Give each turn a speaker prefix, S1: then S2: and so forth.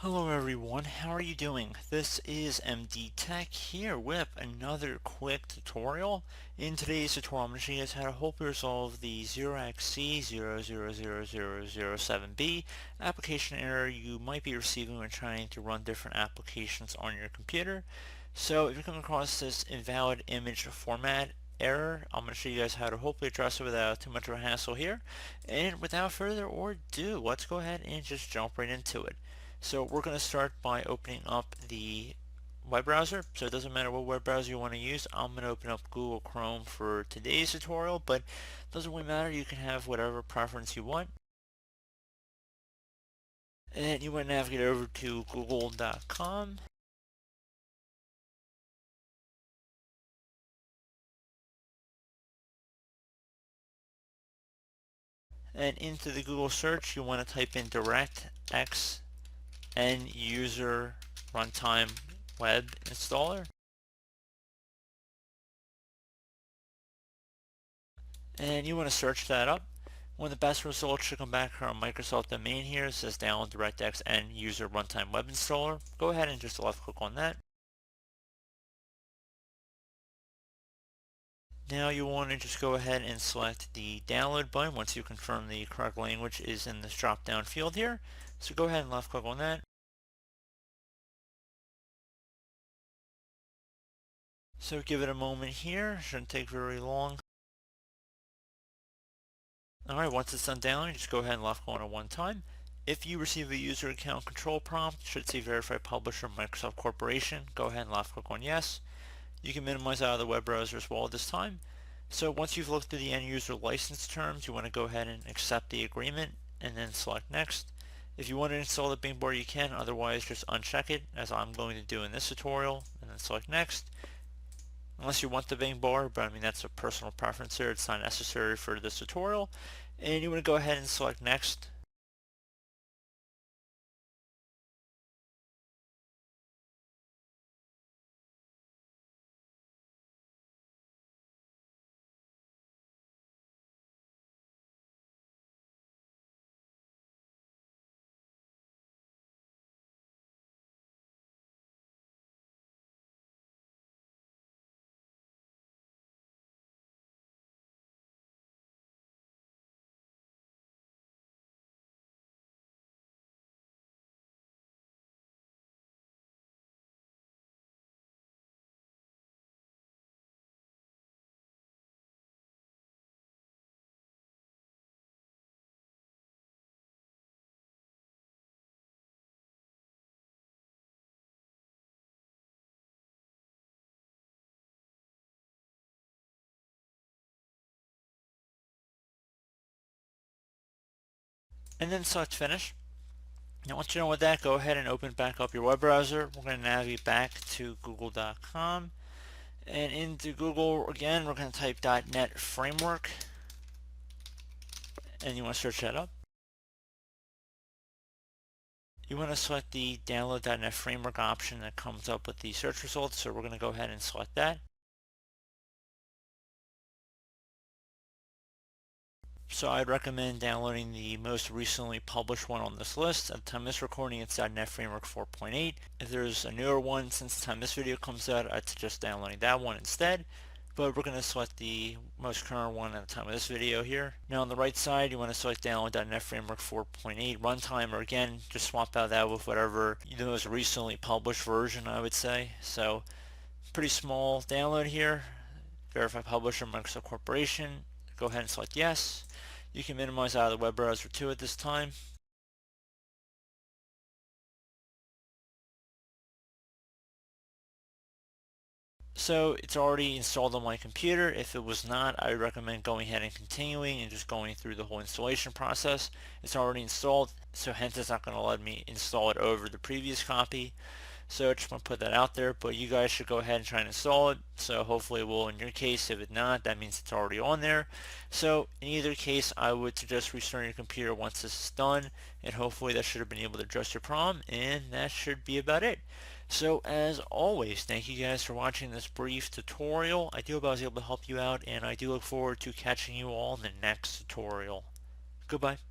S1: Hello everyone, how are you doing? This is MD Tech here with another quick tutorial. In today's tutorial, I'm going to show you guys how to hopefully resolve the 0xc000007b application error you might be receiving when trying to run different applications on your computer. So if you come across this invalid image format error, I'm going to show you guys how to hopefully address it without too much of a hassle here. And without further ado, let's go ahead and just jump right into it. So we're going to start by opening up the web browser. So it doesn't matter what web browser you want to use. I'm going to open up Google Chrome for today's tutorial, but it doesn't really matter. You can have whatever preference you want. And you want to navigate over to google.com. And into the Google search, you want to type in DirectX End User Runtime Web Installer. And you want to search that up. One of the best results should come back from Microsoft domain here. It says download DirectX End User Runtime Web Installer. Go ahead and just left click on that. Now you want to just go ahead and select the download button once you confirm the correct language is in this drop down field here. So go ahead and left click on that. So give it a moment here. Shouldn't take very long. Alright, once it's done downloading, just go ahead and left click on it one time. If you receive a user account control prompt, it should say Verify Publisher Microsoft Corporation. Go ahead and left click on Yes. You can minimize out of the web browser as well this time. So once you've looked through the end user license terms, you want to go ahead and accept the agreement and then select Next. If you want to install the Bing bar, you can. Otherwise, just uncheck it, as I'm going to do in this tutorial, and then select Next. Unless you want the Bing bar, but I mean that's a personal preference here. It's not necessary for this tutorial. And you want to go ahead and select Next. And then select Finish. Now once you're done with that, go ahead and open back up your web browser. We're going to navigate back to google.com. And into Google, again, we're going to type .NET Framework. And you want to search that up. You want to select the Download .NET Framework option that comes up with the search results. So we're going to go ahead and select that. So I'd recommend downloading the most recently published one on this list. At the time of this recording, it's .NET Framework 4.8. If there's a newer one since the time this video comes out, I'd suggest downloading that one instead. But we're going to select the most current one at the time of this video here. Now on the right side, you want to select download .NET Framework 4.8 runtime, or again, just swap out that with whatever the most recently published version, I would say. So pretty small download here. Verify Publisher Microsoft Corporation. Go ahead and select Yes. You can minimize out of the web browser too at this time. So it's already installed on my computer. If it was not, I would recommend going ahead and continuing and just going through the whole installation process. It's already installed, so hence it's not going to let me install it over the previous copy. So I just want to put that out there, but you guys should go ahead and try and install it. So hopefully it will in your case. If it's not, that means it's already on there. So in either case, I would suggest restarting your computer once this is done, and hopefully that should have been able to address your problem, and that should be about it. So as always, thank you guys for watching this brief tutorial. I do hope I was able to help you out, and I do look forward to catching you all in the next tutorial. Goodbye.